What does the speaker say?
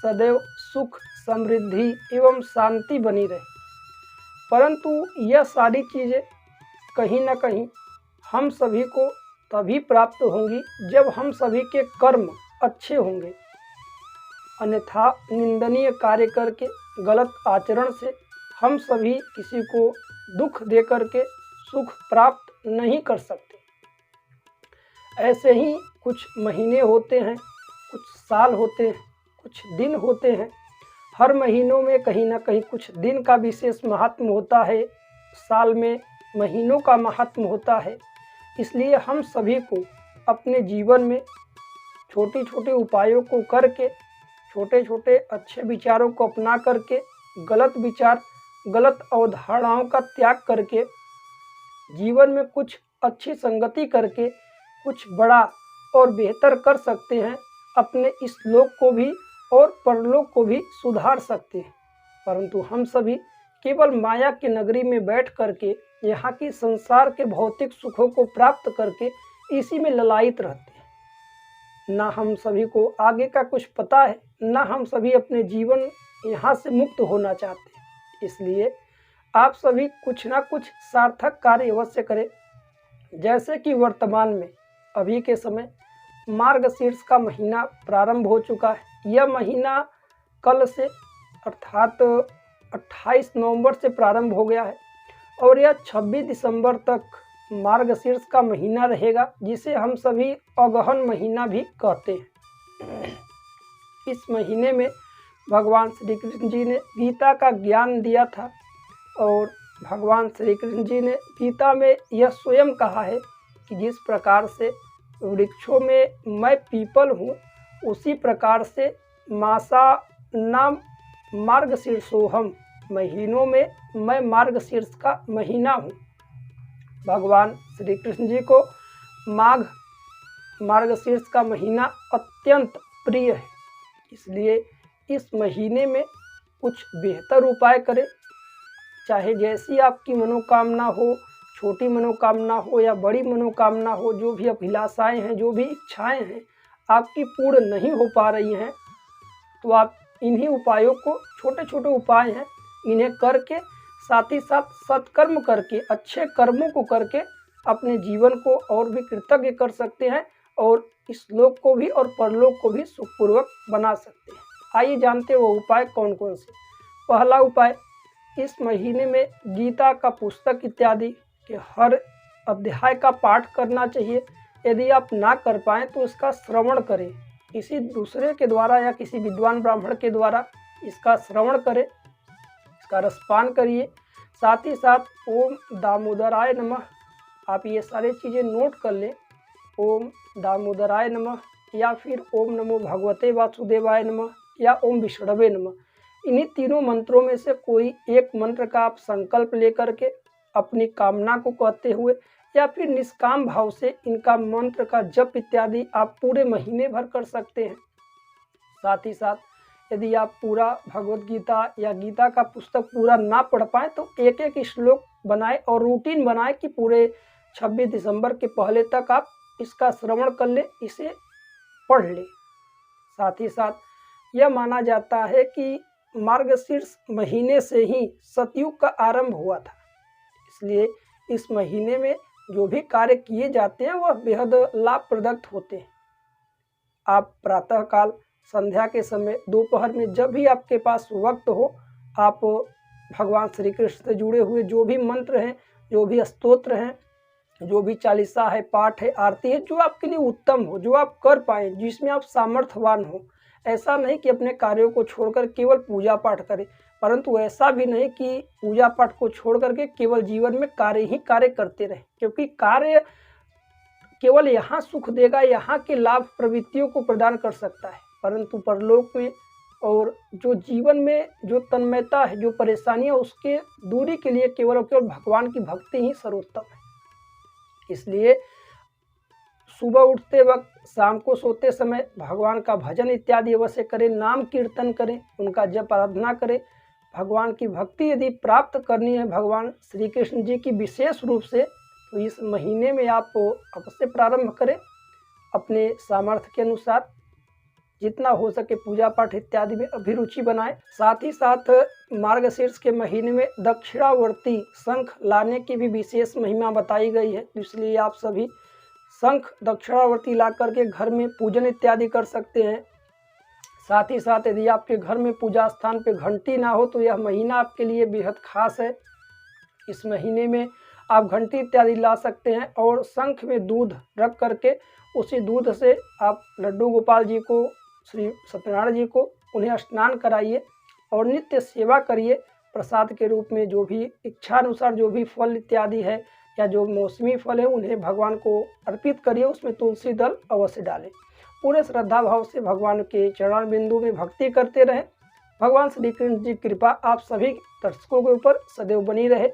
सदैव सुख, समृद्धि एवं शांति बनी रहे। परंतु यह सारी चीज़ें कहीं न कहीं हम सभी को तभी प्राप्त होंगी जब हम सभी के कर्म अच्छे होंगे। अन्यथा निंदनीय कार्य करके, गलत आचरण से हम सभी किसी को दुख दे करके सुख प्राप्त नहीं कर सकते। ऐसे ही कुछ महीने होते हैं, कुछ साल होते हैं, कुछ दिन होते हैं। हर महीनों में कहीं ना कहीं कुछ दिन का विशेष महात्म होता है, साल में महीनों का महात्म होता है। इसलिए हम सभी को अपने जीवन में छोटे छोटे उपायों को करके, छोटे छोटे अच्छे विचारों को अपना करके, गलत विचार, गलत अवधारणाओं का त्याग करके, जीवन में कुछ अच्छी संगति करके कुछ बड़ा और बेहतर कर सकते हैं। अपने इस लोक को भी और परलोक को भी सुधार सकते हैं। परंतु हम सभी केवल माया की नगरी में बैठ करके, यहाँ की संसार के भौतिक सुखों को प्राप्त करके इसी में ललायित रहते हैं। ना हम सभी को आगे का कुछ पता है, ना हम सभी अपने जीवन यहाँ से मुक्त होना चाहते हैं। इसलिए आप सभी कुछ ना कुछ सार्थक कार्य अवश्य करें। जैसे कि वर्तमान में अभी के समय मार्गशीर्ष का महीना प्रारंभ हो चुका है। यह महीना कल से अर्थात 28 नवंबर से प्रारंभ हो गया है और यह 26 दिसंबर तक मार्गशीर्ष का महीना रहेगा, जिसे हम सभी अगहन महीना भी कहते हैं। इस महीने में भगवान श्री कृष्ण जी ने गीता का ज्ञान दिया था और भगवान श्री कृष्ण जी ने गीता में यह स्वयं कहा है कि जिस प्रकार से वृक्षों में मैं पीपल हूँ, उसी प्रकार से मासा नाम मार्गशीर्षोहम, महीनों में मैं मार्गशीर्ष का महीना हूँ। भगवान श्री कृष्ण जी को माघ मार्गशीर्ष का महीना अत्यंत प्रिय है। इसलिए इस महीने में कुछ बेहतर उपाय करें। चाहे जैसी आपकी मनोकामना हो, छोटी मनोकामना हो या बड़ी मनोकामना हो, जो भी अभिलाषाएं हैं, जो भी इच्छाएं हैं आपकी पूर्ण नहीं हो पा रही हैं, तो आप इन्हीं उपायों को, छोटे छोटे उपाय हैं, इन्हें करके साथ ही साथ सत्कर्म करके, अच्छे कर्मों को करके अपने जीवन को और भी कृतज्ञ कर सकते हैं और इस लोक को भी और परलोक को भी सुखपूर्वक बना सकते हैं। आइए जानते हैं वो उपाय कौन कौन से। पहला उपाय, इस महीने में गीता का पुस्तक इत्यादि के हर अध्याय का पाठ करना चाहिए। यदि आप ना कर पाएँ तो इसका श्रवण करें, किसी दूसरे के द्वारा या किसी विद्वान ब्राह्मण के द्वारा इसका श्रवण करें, इसका रसपान करिए। साथ ही साथ ओम दामोदराय नमः, आप ये सारी चीज़ें नोट कर लें। ओम दामोदराय नमः या फिर ओम नमो भगवते वासुदेवाय नमः या ओम विष्णवे नमः, इन्हीं तीनों मंत्रों में से कोई एक मंत्र का आप संकल्प लेकर के अपनी कामना को कहते हुए या फिर निष्काम भाव से इनका मंत्र का जप इत्यादि आप पूरे महीने भर कर सकते हैं। साथ ही साथ यदि आप पूरा भगवत गीता या गीता का पुस्तक पूरा ना पढ़ पाए तो एक एक श्लोक बनाए और रूटीन बनाए कि पूरे 26 दिसंबर के पहले तक आप इसका श्रवण कर लें, इसे पढ़ लें। साथ ही साथ यह माना जाता है कि मार्गशीर्ष महीने से ही सतयुग का आरंभ हुआ था। इसलिए इस महीने में जो भी कार्य किए जाते हैं वह बेहद लाभप्रद होते हैं। आप प्रातःकाल, संध्या के समय, दोपहर में, जब भी आपके पास वक्त हो, आप भगवान श्री कृष्ण से जुड़े हुए जो भी मंत्र हैं, जो भी स्तोत्र हैं, जो भी चालीसा है, पाठ है, आरती है, जो आपके लिए उत्तम हो, जो आप कर पाएँ, जिसमें आप सामर्थ्यवान हो। ऐसा नहीं कि अपने कार्यों को छोड़कर केवल पूजा पाठ करें, परंतु ऐसा भी नहीं कि पूजा पाठ को छोड़ करके केवल जीवन में कार्य ही कार्य करते रहें, क्योंकि कार्य केवल यहाँ सुख देगा, यहाँ के लाभ प्रवृत्तियों को प्रदान कर सकता है, परंतु परलोक में और जो जीवन में जो तन्मयता है, जो परेशानियाँ, उसके दूरी के लिए केवल और केवल भगवान की भक्ति ही सर्वोत्तम है। इसलिए सुबह उठते वक्त, शाम को सोते समय भगवान का भजन इत्यादि अवश्य करें, नाम कीर्तन करें, उनका जप आराधना करें। भगवान की भक्ति यदि प्राप्त करनी है भगवान श्री कृष्ण जी की विशेष रूप से, तो इस महीने में आप अवश्य प्रारंभ करें अपने सामर्थ्य के अनुसार। जितना हो सके पूजा पाठ इत्यादि में अभिरुचि बनाएं। साथ ही साथ मार्गशीर्ष के महीने में दक्षिणावर्ती शंख लाने की भी विशेष महिमा बताई गई है, इसलिए आप सभी शंख दक्षिणावर्ती ला करके घर में पूजन इत्यादि कर सकते हैं। साथ ही साथ यदि आपके घर में पूजा स्थान पे घंटी ना हो तो यह महीना आपके लिए बेहद खास है। इस महीने में आप घंटी इत्यादि ला सकते हैं और शंख में दूध रख करके उसी दूध से आप लड्डू गोपाल जी को, श्री सत्यनारायण जी को, उन्हें स्नान कराइए और नित्य सेवा करिए। प्रसाद के रूप में जो भी इच्छा अनुसार जो भी फल इत्यादि है या जो मौसमी फल है उन्हें भगवान को अर्पित करिए। उसमें तुलसी दल अवश्य डालें। पूरे श्रद्धा भाव से भगवान के चरण बिंदु में भक्ति करते रहें। भगवान श्री कृष्ण जी कृपा आप सभी दर्शकों के ऊपर सदैव बनी रहे।